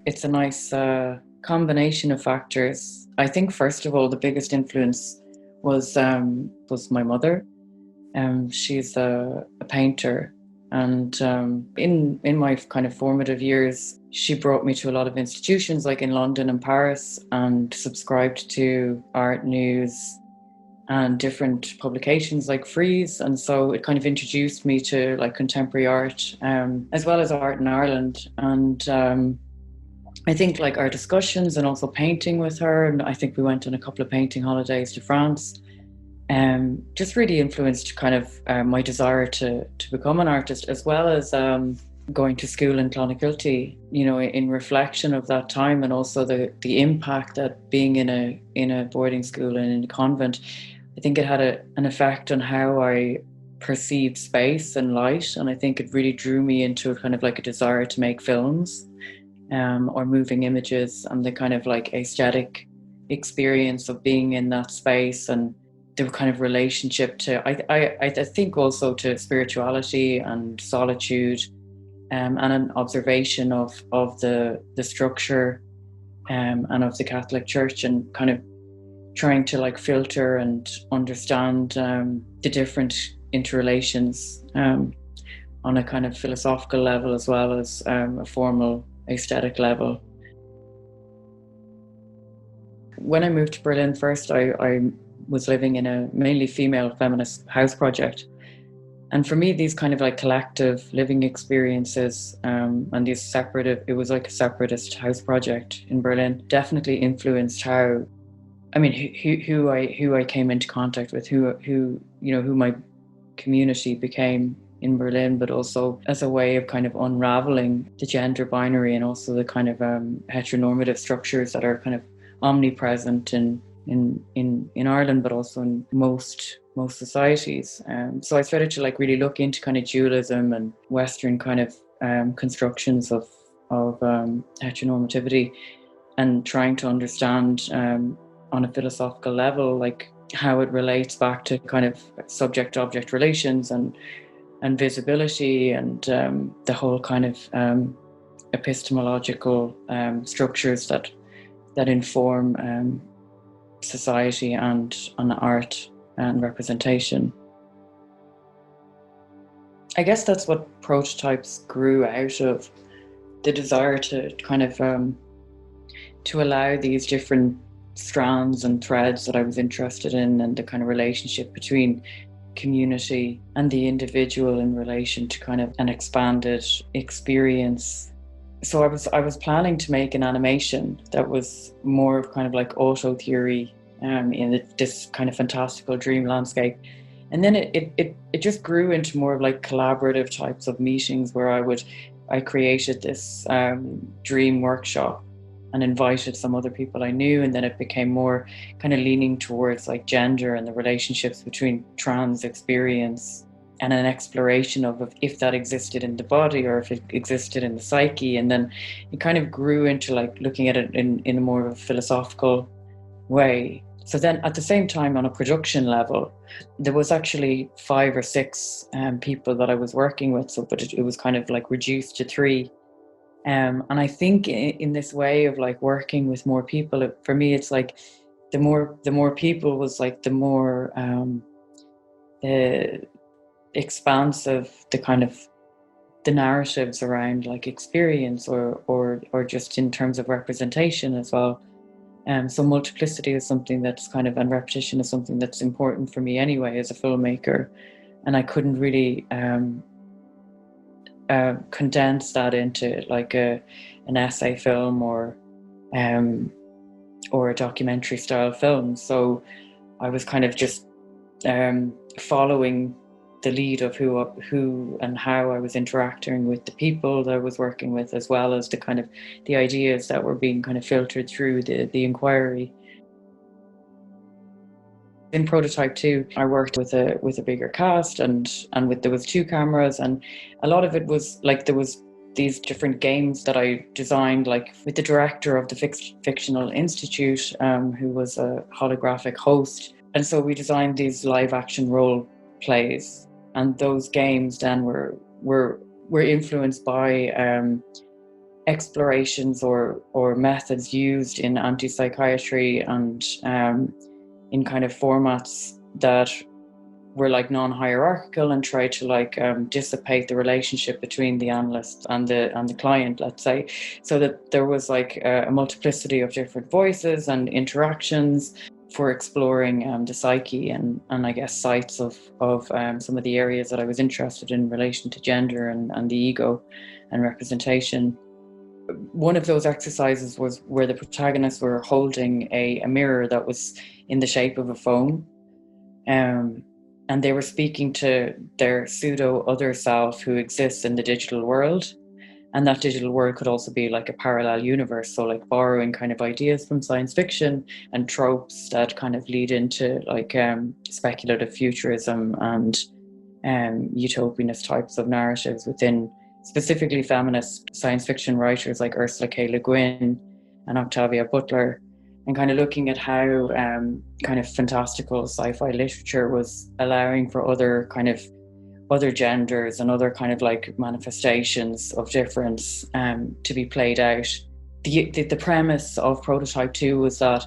It's a nice combination of factors. I think first of all, the biggest influence was my mother. She's a painter, and in my kind of formative years, she brought me to a lot of institutions like in London and Paris, and subscribed to art news and different publications like Frieze. And so it kind of introduced me to like contemporary art, as well as art in Ireland. And I think like our discussions and also painting with her, and I think we went on a couple of painting holidays to France, just really influenced kind of my desire to become an artist, as well as going to school in Clonakilty, in reflection of that time, and also the impact that being in a boarding school and in a convent, I think it had an effect on how I perceived space and light. And I think it really drew me into a kind of like a desire to make films, or moving images, and the kind of like aesthetic experience of being in that space, and the kind of relationship to, I think also to spirituality and solitude, and an observation of the structure, and of the Catholic Church, and kind of trying to like filter and understand the different interrelations, on a kind of philosophical level, as well as a formal aesthetic level. When I moved to Berlin first, I was living in a mainly female feminist house project. And for me, these kind of like collective living experiences, and these it was like a separatist house project in Berlin, definitely influenced how, I mean, who I came into contact with, who my community became in Berlin, but also as a way of kind of unraveling the gender binary, and also the kind of heteronormative structures that are kind of omnipresent in Ireland, but also in most societies. So I started to like really look into kind of dualism and Western kind of constructions of heteronormativity, and trying to understand on a philosophical level like how it relates back to kind of subject-object relations and visibility, and the whole kind of epistemological structures that inform society and on art and representation. I guess that's what Prototypes grew out of, the desire to kind of to allow these different strands and threads that I was interested in, and the kind of relationship between community and the individual in relation to kind of an expanded experience. So I was planning to make an animation that was more of kind of like auto theory, in this kind of fantastical dream landscape. And then it just grew into more of like collaborative types of meetings, where I created this dream workshop and invited some other people I knew, and then it became more kind of leaning towards like gender and the relationships between trans experience, and an exploration of if that existed in the body or if it existed in the psyche. And then it kind of grew into like looking at it in a more of a philosophical way. So then at the same time, on a production level, there was actually 5 or 6 people that I was working with. So, but it was kind of like reduced to 3. And I think in this way of like working with more people, for me, it's like the more people was like the more expansive the kind of the narratives around like experience, or just in terms of representation as well. So multiplicity is something that's kind of, and repetition is something that's important for me anyway as a filmmaker. And I couldn't really condense that into like an essay film or a documentary style film. So I was kind of just following the lead of who and how I was interacting with the people that I was working with, as well as the kind of the ideas that were being kind of filtered through the inquiry. In Prototype 2, I worked with a bigger cast, and there was 2 cameras, and a lot of it was like there was these different games that I designed, like with the director of the Fictional Institute, who was a holographic host. And so we designed these live action role plays, and those games then were influenced by explorations or methods used in anti-psychiatry and in kind of formats that were like non-hierarchical and tried to like dissipate the relationship between the analyst and the client, let's say, so that there was like a multiplicity of different voices and interactions for exploring the psyche and I guess sites of some of the areas that I was interested in relation to gender and the ego and representation. One of those exercises was where the protagonists were holding a mirror that was in the shape of a phone. And they were speaking to their pseudo other self who exists in the digital world. And that digital world could also be like a parallel universe. So like borrowing kind of ideas from science fiction and tropes that kind of lead into like speculative futurism and utopianist types of narratives within specifically feminist science fiction writers like Ursula K. Le Guin and Octavia Butler, and kind of looking at how kind of fantastical sci-fi literature was allowing for other genders and other kind of like manifestations of difference to be played out. The premise of Prototype 2 was that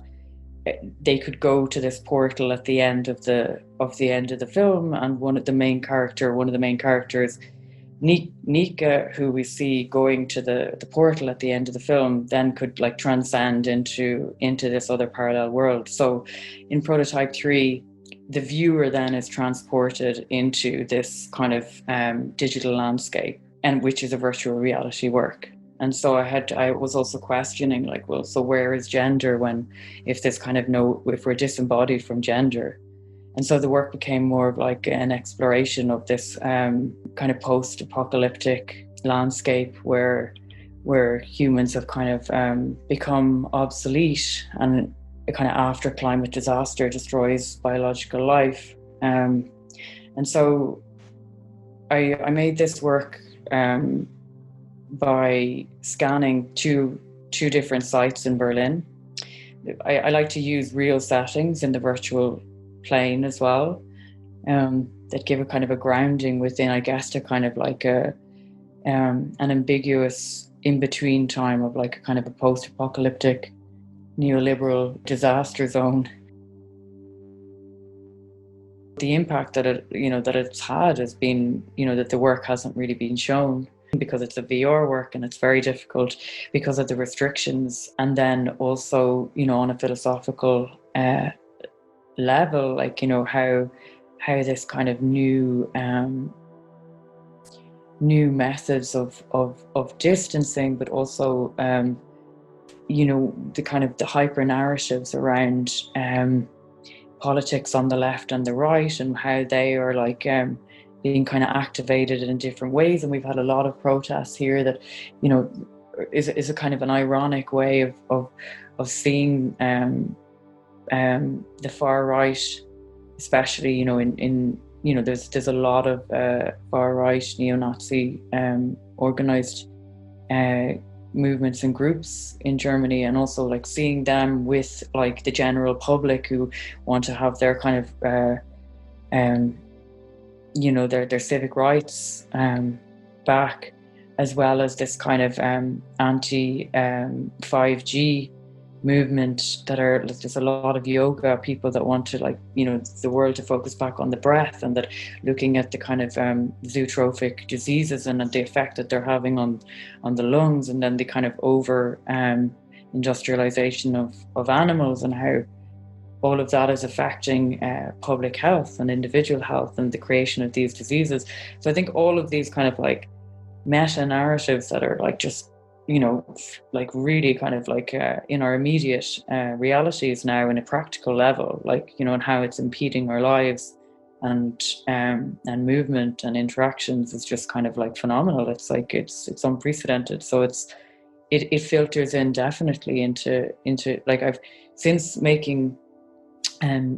they could go to this portal at the end of the film, and one of the main characters, Nika, who we see going to the portal at the end of the film, then could like transcend into this other parallel world. So in Prototype 3, the viewer then is transported into this kind of digital landscape, and which is a virtual reality work. And so I was also questioning like, well, so where is gender if we're disembodied from gender? And so the work became more of like an exploration of this kind of post-apocalyptic landscape where humans have kind of become obsolete, and kind of after climate disaster destroys biological life. And so I made this work by scanning two different sites in Berlin. I like to use real settings in the virtual plane as well, that give a kind of a grounding within, I guess, to kind of like an ambiguous in-between time of like a kind of a post-apocalyptic neoliberal disaster zone. The impact that it's had has been, that the work hasn't really been shown because it's a VR work and it's very difficult because of the restrictions. And then also, on a philosophical level, like, how this kind of new methods of distancing, but also the kind of the hyper narratives around politics on the left and the right, and how they are like being kind of activated in different ways. And we've had a lot of protests here that is a kind of an ironic way of seeing the far right, especially in there's a lot of far right neo-Nazi organized movements and groups in Germany, and also like seeing them with like the general public who want to have their kind of their civic rights back, as well as this kind of anti 5G movement there's a lot of yoga people that want to like the world to focus back on the breath, and that looking at the kind of zootrophic diseases and the effect that they're having on the lungs, and then the kind of over industrialization of animals, and how all of that is affecting public health and individual health and the creation of these diseases. So I think all of these kind of like meta narratives that are like just like really kind of like in our immediate realities now in a practical level, like, and how it's impeding our lives and movement and interactions is just kind of like phenomenal. It's like, it's unprecedented. So it filters in definitely into like, I've since making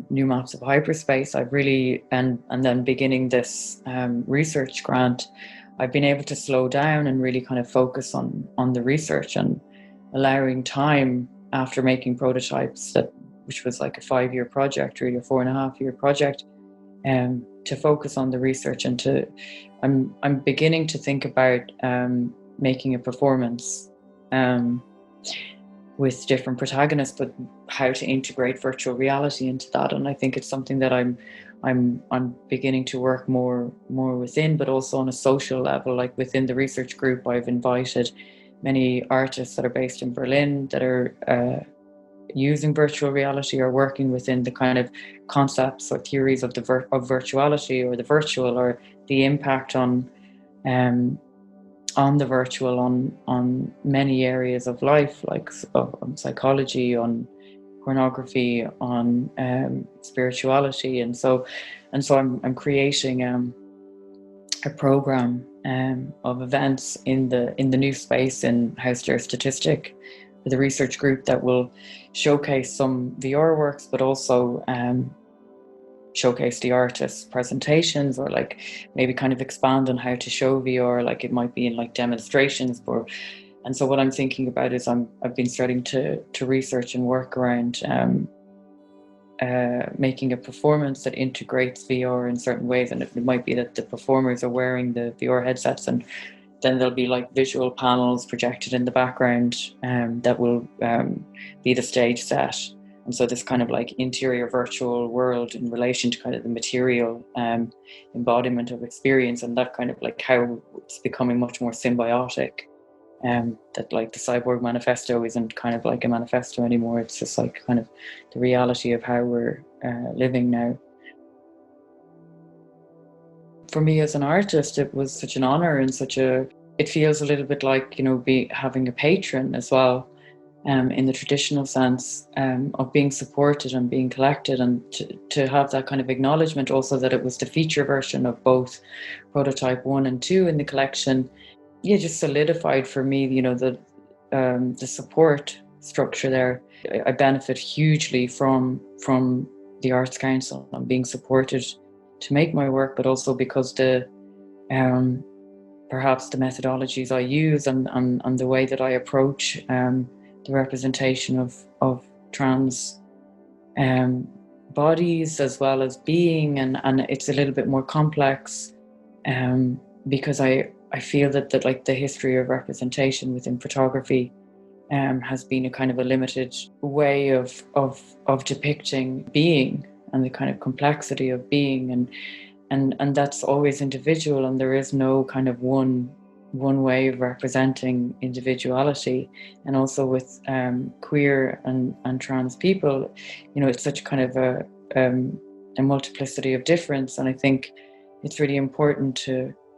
new maps of hyperspace, I've really, and then beginning this research grant, I've been able to slow down and really kind of focus on the research, and allowing time after making prototypes, which was like a 5-year project, really a 4.5-year project, to focus on the research, and I'm beginning to think about making a performance with different protagonists, but how to integrate virtual reality into that. And I think it's something that I'm beginning to work more within, but also on a social level. Like within the research group, I've invited many artists that are based in Berlin that are using virtual reality or working within the kind of concepts or theories of of virtuality or the virtual, or the impact on the virtual on many areas of life, like on psychology, on pornography, on spirituality. And so I'm creating a program of events in the new space in House Der Statistic with a research group that will showcase some VR works, but also showcase the artists' presentations, or like maybe kind of expand on how to show VR. Like it might be in like demonstrations. And so what I'm thinking about is I've been starting to research and work around making a performance that integrates VR in certain ways. And it might be that the performers are wearing the VR headsets, and then there'll be like visual panels projected in the background that will be the stage set. And so this kind of like interior virtual world in relation to kind of the material embodiment of experience, and that kind of like how it's becoming much more symbiotic. That like the Cyborg Manifesto isn't kind of like a manifesto anymore. It's just like kind of the reality of how we're living now. For me as an artist, it was such an honor and it feels a little bit like, having a patron as well, in the traditional sense of being supported and being collected, and to have that kind of acknowledgement also that it was the feature version of both prototype 1 and 2 in the collection. Yeah, just solidified for me, the support structure there. I benefit hugely from the Arts Council and being supported to make my work, but also because perhaps the methodologies I use and the way that I approach the representation of trans bodies as well as being, and it's a little bit more complex because I feel that like the history of representation within photography has been a kind of a limited way of depicting being and the kind of complexity of being, and that's always individual, and there is no kind of one way of representing individuality. And also with queer and trans people, it's such kind of a multiplicity of difference, and I think it's really important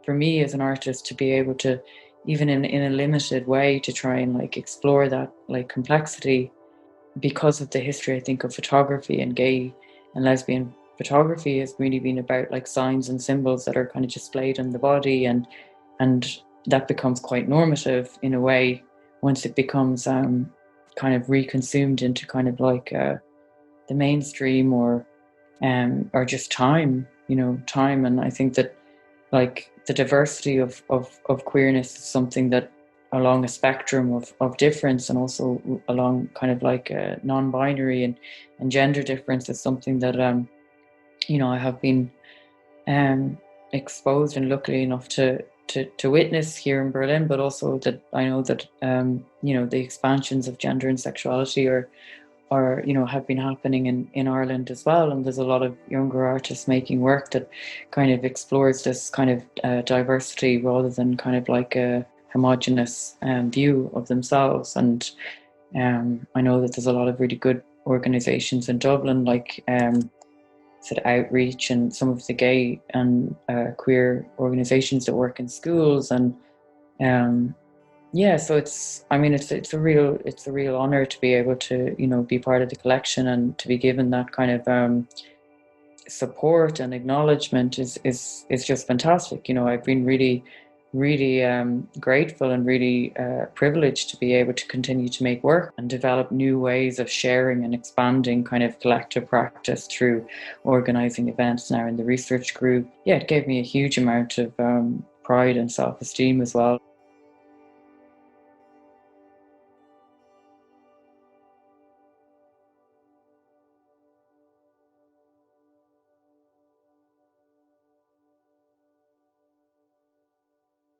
for me as an artist to be able to, even in a limited way, to try and like explore that like complexity, because of the history, I think, of photography and gay and lesbian photography has really been about like signs and symbols that are kind of displayed on the body, and that becomes quite normative in a way once it becomes kind of reconsumed into kind of like the mainstream or just time. And I think that like the diversity of queerness is something that along a spectrum of difference, and also along kind of like non-binary and gender difference, is something that I have been exposed and lucky enough to witness here in Berlin, but also that I know that the expansions of gender and sexuality are have been happening in Ireland as well. And there's a lot of younger artists making work that kind of explores this kind of diversity rather than kind of like a homogenous view of themselves. And I know that there's a lot of really good organizations in Dublin, like Outreach, and some of the gay and queer organizations that work in schools. And so it's a real honor to be able to be part of the collection, and to be given that kind of support and acknowledgement is just fantastic. I've been really grateful and really privileged to be able to continue to make work and develop new ways of sharing and expanding kind of collective practice through organizing events now in the research group. Yeah, it gave me a huge amount of pride and self-esteem as well.